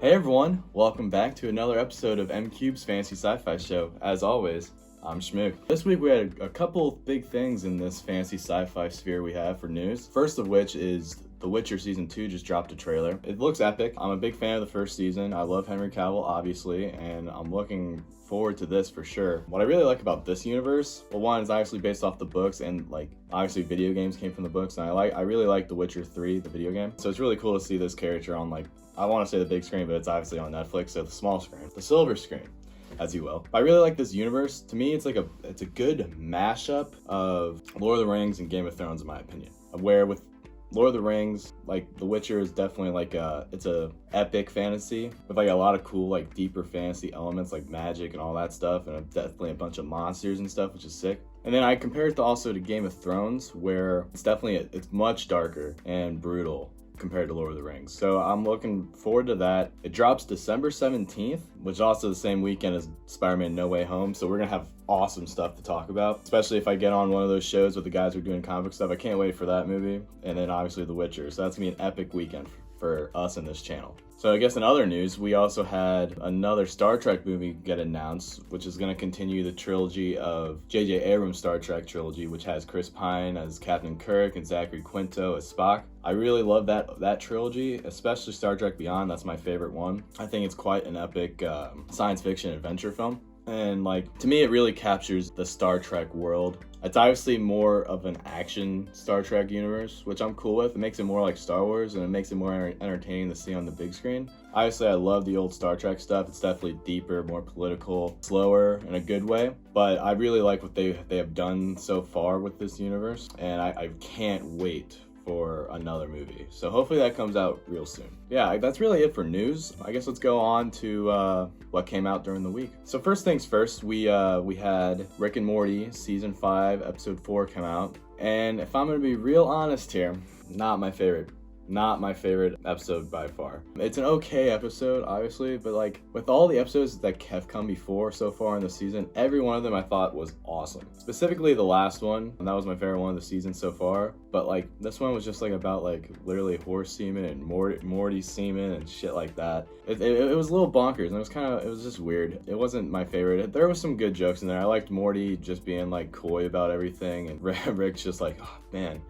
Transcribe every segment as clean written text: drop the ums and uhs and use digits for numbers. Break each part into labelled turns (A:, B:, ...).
A: Hey everyone, welcome back to another episode of Mcube's Fantasy Sci-Fi Show. As always, I'm Schmerold. This week we had a couple big things in this fantasy sci-fi sphere we have for news. First of which is The Witcher Season 2 just dropped a trailer. It looks epic. I'm a big fan of the first season. I love Henry Cavill, obviously, and I'm looking forward to this for sure. What I really like about this universe, well, one is obviously based off the books, and obviously video games came from the books, and I really like The Witcher 3, the video game. So it's really cool to see this character on I want to say the big screen, but it's obviously on Netflix, so the small screen, the silver screen, as you will. I really like this universe. To me, it's a good mashup of Lord of the Rings and Game of Thrones, in my opinion. Where with Lord of the Rings, The Witcher is definitely it's a epic fantasy with a lot of cool deeper fantasy elements like magic and all that stuff, and definitely a bunch of monsters and stuff, which is sick. And then I compare it to Game of Thrones, where it's much darker and brutal compared to Lord of the Rings. So I'm looking forward to that. It drops December 17th, which is also the same weekend as Spider-Man No Way Home. So we're gonna have awesome stuff to talk about, especially if I get on one of those shows with the guys who are doing comic book stuff. I can't wait for that movie. And then obviously The Witcher. So that's gonna be an epic weekend for us in this channel. So I guess in other news, we also had another Star Trek movie get announced, which is going to continue the trilogy of J.J. Abrams' Star Trek trilogy, which has Chris Pine as Captain Kirk and Zachary Quinto as Spock. I really love that trilogy, especially Star Trek Beyond. That's my favorite one. I think it's quite an epic science fiction adventure film. And to me, it really captures the Star Trek world. It's obviously more of an action Star Trek universe, which I'm cool with. It makes it more like Star Wars, and it makes it more entertaining to see on the big screen. Obviously, I love the old Star Trek stuff. It's definitely deeper, more political, slower in a good way. But I really like what they have done so far with this universe, and I can't wait for another movie. So hopefully that comes out real soon. Yeah, that's really it for news. I guess let's go on to what came out during the week. So first things first, we had Rick and Morty Season 5, Episode 4 come out. And if I'm gonna be real honest here, not my favorite episode by far. It's an okay episode, obviously, but with all the episodes that have come before so far in the season, every one of them I thought was awesome. Specifically the last one, and that was my favorite one of the season so far. But this one was just about literally horse semen and Morty semen and shit like that. It was a little bonkers, and it was just weird. It wasn't my favorite. There was some good jokes in there. I liked Morty just being coy about everything, and Rick's just oh man,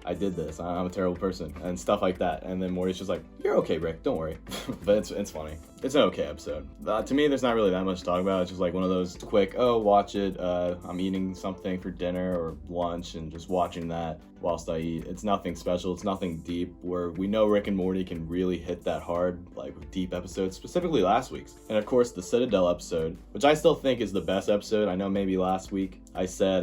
A: I did this, I'm a terrible person, and stuff like that. And then Morty's just you're okay, Rick, don't worry. But it's funny. It's an okay episode. To me, there's not really that much to talk about. It's just one of those quick, watch it, I'm eating something for dinner or lunch and just watching that whilst I eat. It's nothing special, it's nothing deep, where we know Rick and Morty can really hit that hard, with deep episodes, specifically last week's. And of course, the Citadel episode, which I still think is the best episode. I know maybe last week I said,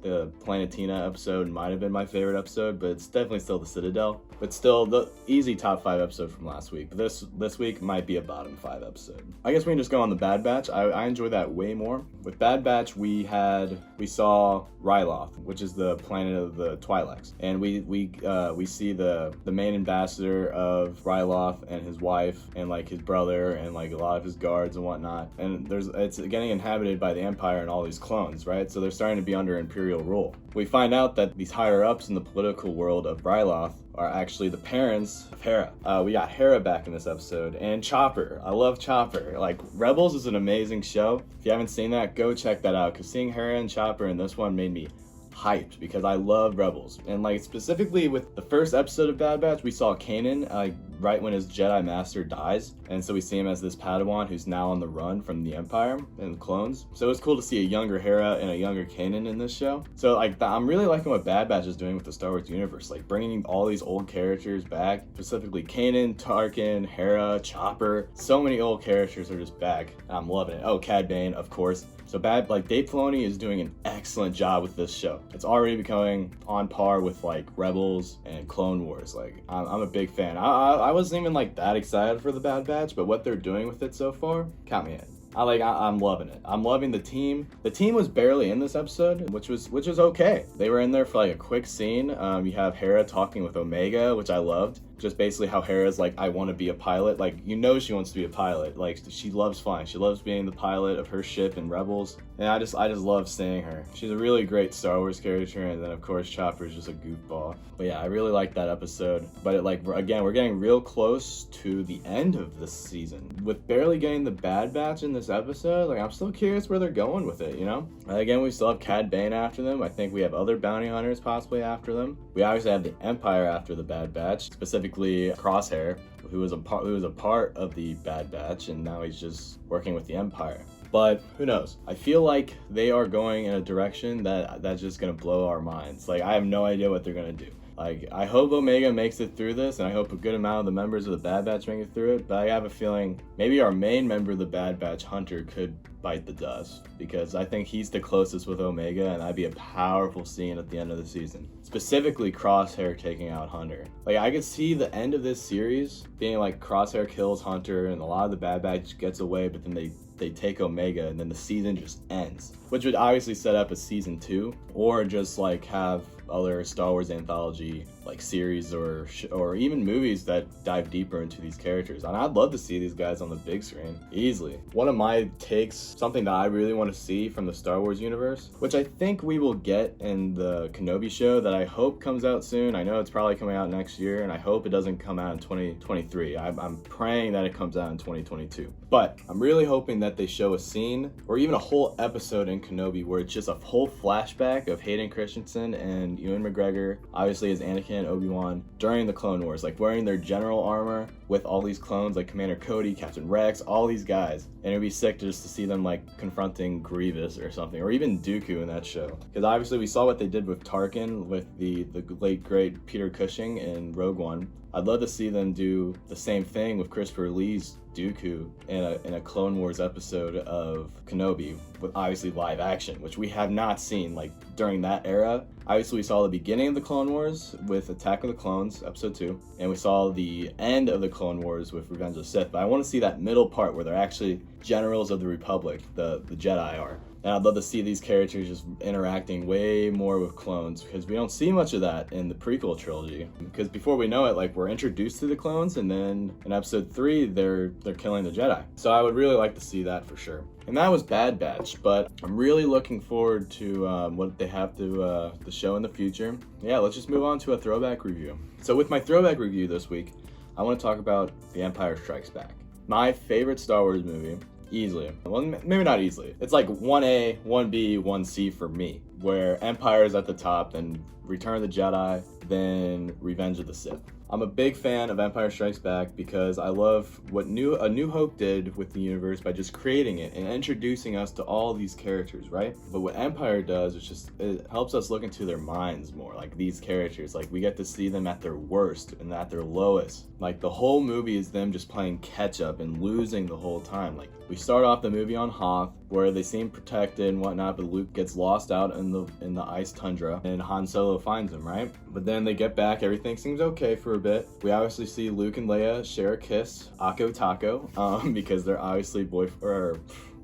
A: the Planetina episode might have been my favorite episode, but it's definitely still the Citadel. But still, the easy top 5 episode from last week. But this week might be a bottom 5 episode. I guess we can just go on the Bad Batch. I enjoy that way more. With Bad Batch, we saw Ryloth, which is the planet of the Twi'leks, and we see the main ambassador of Ryloth and his wife and his brother and a lot of his guards and whatnot. And it's getting inhabited by the Empire and all these clones, right? So they're starting to be under Imperial rule. We find out that these higher ups in the political world of Ryloth are actually the parents of Hera. We got Hera back in this episode, and Chopper. I love Chopper. Rebels is an amazing show. If you haven't seen that, go check that out, because seeing Hera and Chopper in this one made me hyped, because I love Rebels. And specifically with the first episode of Bad Batch, we saw Kanan right when his Jedi Master dies, and so we see him as this Padawan who's now on the run from the Empire and the clones. So it's cool to see a younger Hera and a younger Kanan in this show. So I'm really liking what Bad Batch is doing with the Star Wars universe, bringing all these old characters back, specifically Kanan, Tarkin, Hera, Chopper. So many old characters are just back. I'm loving it. Oh, Cad Bane, of course. So Dave Filoni is doing an excellent job with this show. It's already becoming on par with Rebels and Clone Wars. I'm a big fan. I wasn't even that excited for the Bad Batch, but what they're doing with it so far, count me in. I'm loving it. I'm loving the team. The team was barely in this episode, which was okay. They were in there for a quick scene. You have Hera talking with Omega, which I loved. just basically how Hera's like, I want to be a pilot. Like, you know, she wants to be a pilot. Like, she loves flying. She loves being the pilot of her ship in Rebels. And I just love seeing her. She's a really great Star Wars character. And then of course Chopper's just a goofball. But yeah, I really like that episode. But it, like, again, we're getting real close to the end of this season. With barely getting the Bad Batch in this episode, like, I'm still curious where they're going with it, you know? Again, we still have Cad Bane after them. I think we have other bounty hunters possibly after them. We obviously have the Empire after the Bad Batch, specifically Crosshair, who was a part of the Bad Batch, and now he's just working with the Empire. But who knows? I feel like they are going in a direction that's just gonna blow our minds. Like, I have no idea what they're gonna do. Like, I hope Omega makes it through this, and I hope a good amount of the members of the Bad Batch make it through it, but I have a feeling maybe our main member of the Bad Batch, Hunter, could bite the dust, because I think he's the closest with Omega, and that'd be a powerful scene at the end of the season. Specifically, Crosshair taking out Hunter. Like, I could see the end of this series being like Crosshair kills Hunter, and a lot of the Bad Batch gets away, but then they take Omega, and then the season just ends, which would obviously set up a season 2, or just like have other Star Wars anthology like series or even movies that dive deeper into these characters. And I'd love to see these guys on the big screen easily. One of my takes, something that I really want to see from the Star Wars universe, which I think we will get in the Kenobi show that I hope comes out soon. I know it's probably coming out next year, and I hope it doesn't come out in 2023. I'm praying that it comes out in 2022. But I'm really hoping that they show a scene or even a whole episode in Kenobi where it's just a whole flashback of Hayden Christensen and Ewan McGregor, obviously as Anakin and Obi-Wan, during the Clone Wars, like wearing their general armor with all these clones like Commander Cody, Captain Rex, all these guys. And it'd be sick just to see them like confronting Grievous or something, or even Dooku in that show. Because obviously we saw what they did with Tarkin with the late great Peter Cushing in Rogue One. I'd love to see them do the same thing with Christopher Lee's Dooku in a Clone Wars episode of Kenobi, with obviously live action, which we have not seen like during that era. Obviously we saw the beginning of the Clone Wars with Attack of the Clones, episode 2, and we saw the end of the Clone Wars with Revenge of the Sith, but I want to see that middle part where they're actually generals of the Republic, the Jedi are. And I'd love to see these characters just interacting way more with clones, because we don't see much of that in the prequel trilogy. Because before we know it, like, we're introduced to the clones, and then in episode 3, they're killing the Jedi. So I would really like to see that for sure. And that was Bad Batch, but I'm really looking forward to what they have to show in the future. Yeah, let's just move on to a throwback review. So with my throwback review this week, I want to talk about The Empire Strikes Back. My favorite Star Wars movie. Easily. Well, maybe not easily. It's like 1A, 1B, 1C for me, where Empire is at the top, then Return of the Jedi, then Revenge of the Sith. I'm a big fan of Empire Strikes Back because I love what A New Hope did with the universe by just creating it and introducing us to all these characters, right? But what Empire does is it helps us look into their minds more, like these characters. Like, we get to see them at their worst and at their lowest. Like, the whole movie is them just playing catch up and losing the whole time. Like, we start off the movie on Hoth, where they seem protected and whatnot, but Luke gets lost out in the ice tundra, and Han Solo finds him, right? But then they get back, everything seems okay for a bit. We obviously see Luke and Leia share a kiss, Akko Taco, because they're obviously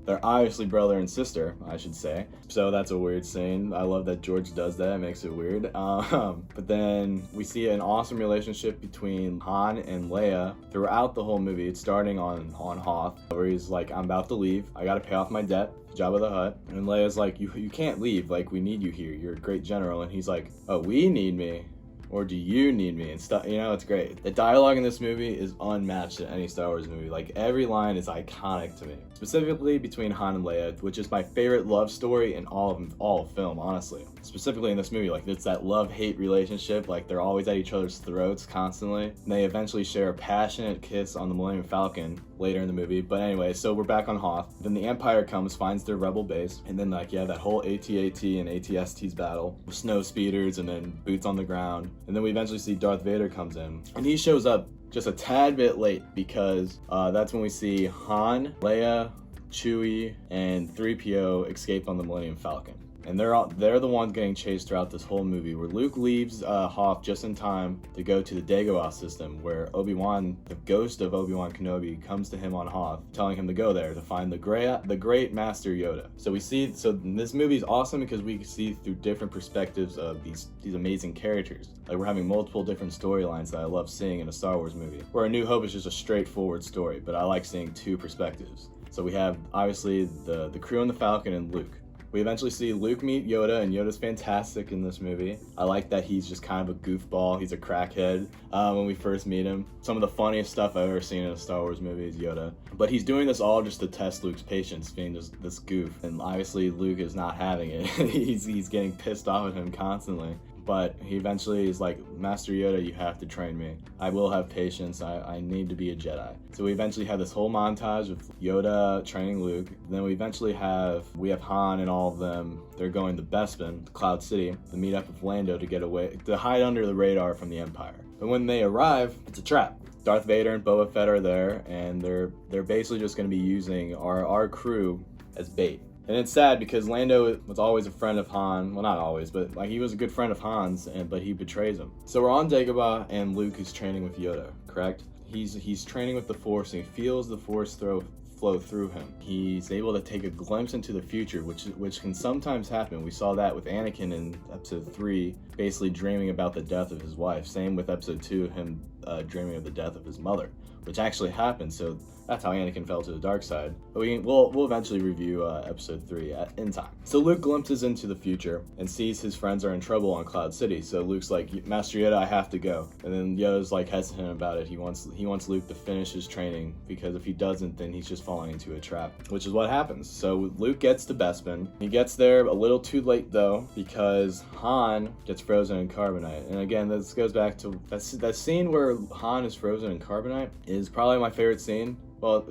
A: they're obviously brother and sister, I should say. So that's a weird scene. I love that George does that. It makes it weird. But then we see an awesome relationship between Han and Leia throughout the whole movie. It's starting on Hoth, where he's like, I'm about to leave. I gotta pay off my debt. Jabba the Hutt. And Leia's like, you can't leave. Like, we need you here. You're a great general. And he's like, oh, we need me? Or do you need me? And stuff, you know, it's great. The dialogue in this movie is unmatched in any Star Wars movie. Like, every line is iconic to me. Specifically between Han and Leia, which is my favorite love story in all of film, honestly. Specifically in this movie, like, it's that love-hate relationship. Like, they're always at each other's throats constantly. And they eventually share a passionate kiss on the Millennium Falcon later in the movie. But anyway, so we're back on Hoth. Then the Empire comes, finds their rebel base, and then, like, yeah, that whole AT-AT and AT-ST's battle with snow speeders and then boots on the ground. And then we eventually see Darth Vader comes in, and he shows up just a tad bit late, because that's when we see Han, Leia, Chewie, and 3PO escape on the Millennium Falcon. and they're the ones getting chased throughout this whole movie, where Luke leaves Hoth just in time to go to the Dagobah system, where Obi-Wan, the ghost of Obi-Wan Kenobi, comes to him on Hoth, telling him to go there to find the great Master Yoda. So this movie is awesome because we can see through different perspectives of these amazing characters. Like, we're having multiple different storylines that I love seeing in a Star Wars movie, where A New Hope is just a straightforward story, but I like seeing two perspectives. So we have, obviously, the crew on the Falcon and Luke. We eventually see Luke meet Yoda, and Yoda's fantastic in this movie. I like that he's just kind of a goofball. He's a crackhead when we first meet him. Some of the funniest stuff I've ever seen in a Star Wars movie is Yoda. But he's doing this all just to test Luke's patience, being just this goof. And obviously Luke is not having it. he's getting pissed off at him constantly. But he eventually is like, Master Yoda, you have to train me. I will have patience. I need to be a Jedi. So we eventually have this whole montage of Yoda training Luke. Then we eventually have Han and all of them. They're going to Bespin, Cloud City, to meet up with Lando to get away, to hide under the radar from the Empire. But when they arrive, it's a trap. Darth Vader and Boba Fett are there, and they're basically just going to be using our crew as bait. And it's sad because Lando was always a friend of Han. Well, not always, but like, he was a good friend of Han's, but he betrays him. So we're on Dagobah, and Luke is training with Yoda, correct? He's training with the Force, and he feels the Force flow through him. He's able to take a glimpse into the future, which can sometimes happen. We saw that with Anakin in Episode 3, basically dreaming about the death of his wife. Same with Episode 2, him dreaming of the death of his mother, which actually happened. So that's how Anakin fell to the dark side. But we'll eventually review Episode 3 in time. So Luke glimpses into the future and sees his friends are in trouble on Cloud City. So Luke's like, Master Yoda, I have to go. And then Yoda's like hesitant about it. He wants Luke to finish his training, because if he doesn't, then he's just falling into a trap, which is what happens. So Luke gets to Bespin. He gets there a little too late though, because Han gets frozen in carbonite. And again, this goes back to that scene where Han is frozen in carbonite is probably my favorite scene. Well,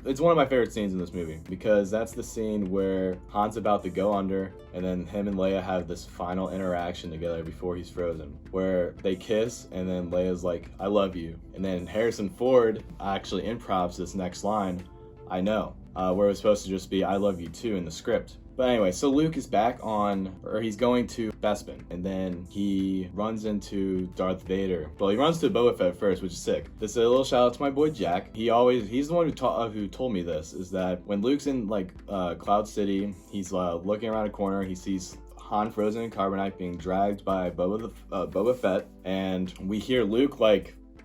A: it's one of my favorite scenes in this movie, because that's the scene where Han's about to go under, and then him and Leia have this final interaction together before he's frozen, where they kiss, and then Leia's like, I love you. And then Harrison Ford actually improvs this next line, I know, where it was supposed to just be, I love you too in the script. But anyway, so Luke is he's going to Bespin, and then he runs into Darth Vader. Well, he runs to Boba Fett first, which is sick. This is a little shout out to my boy Jack. He's the one who told me this, is that when Luke's in Cloud City, he's looking around a corner, he sees Han frozen in carbonite being dragged by Boba Fett, and we hear Luke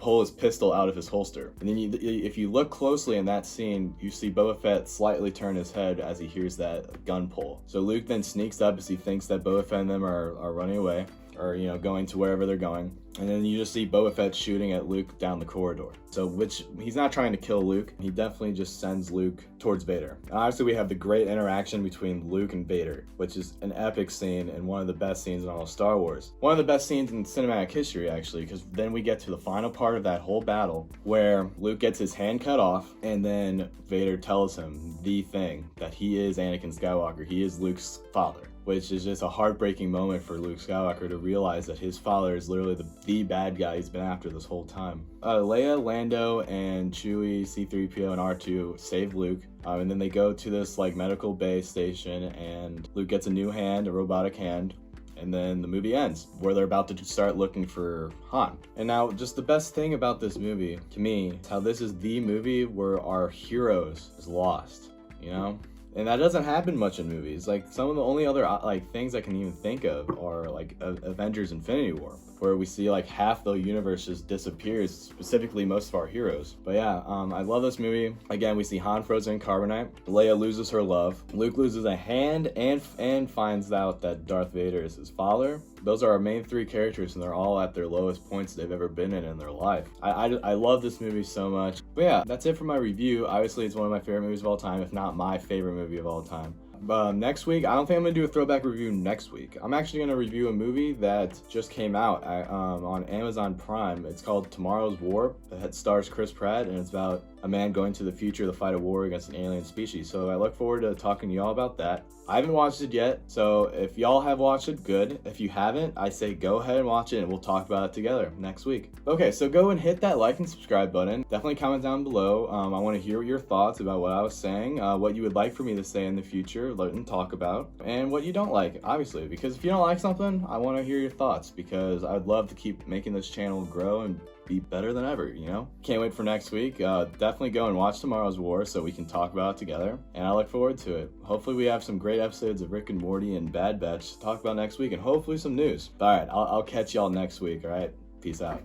A: pull his pistol out of his holster. And then if you look closely in that scene, you see Boba Fett slightly turn his head as he hears that gun pull. So Luke then sneaks up as he thinks that Boba Fett and them are running away, or going to wherever they're going. And then you just see Boba Fett shooting at Luke down the corridor. So, which he's not trying to kill Luke, he definitely just sends Luke towards Vader. And obviously we have the great interaction between Luke and Vader, which is an epic scene and one of the best scenes in all of Star Wars. One of the best scenes in cinematic history, actually, because then we get to the final part of that whole battle, where Luke gets his hand cut off, and then Vader tells him the thing, that he is Anakin Skywalker, he is Luke's father. Which is just a heartbreaking moment for Luke Skywalker to realize that his father is literally the bad guy he's been after this whole time. Leia, Lando, and Chewie, C-3PO, and R2 save Luke. And then they go to this medical base station, and Luke gets a new hand, a robotic hand. And then the movie ends, where they're about to start looking for Han. And now, just the best thing about this movie, to me, is how this is the movie where our heroes is lost, And that doesn't happen much in movies. Some of the only other things I can even think of are Avengers Infinity War, where we see half the universe just disappears, specifically most of our heroes. But yeah, I love this movie. Again, we see Han frozen in carbonite. Leia loses her love. Luke loses a hand and finds out that Darth Vader is his father. Those are our main three characters, and they're all at their lowest points they've ever been in their life. I love this movie so much. But yeah, that's it for my review. Obviously, it's one of my favorite movies of all time, if not my favorite movie of all time. But next week, I don't think I'm going to do a throwback review next week. I'm actually going to review a movie that just came out on Amazon Prime. It's called Tomorrow's War. It stars Chris Pratt, and it's about a man going to the future to fight a war against an alien species. So I look forward to talking to y'all about that. I haven't watched it yet, so if y'all have watched it, good. If you haven't, I say go ahead and watch it, and we'll talk about it together next week. Okay, so go and hit that like and subscribe button. Definitely comment down below. I want to hear your thoughts about what I was saying, what you would like for me to say in the future. and talk about, and what you don't like, obviously, because if you don't like something, I want to hear your thoughts, because I'd love to keep making this channel grow and be better than ever, you know? Can't wait for next week. Definitely go and watch tomorrow's War so we can talk about it together, and I look forward to it. Hopefully we have some great episodes of Rick and Morty and Bad Batch to talk about next week, and hopefully some news. All right, I'll catch y'all next week, all right? Peace out.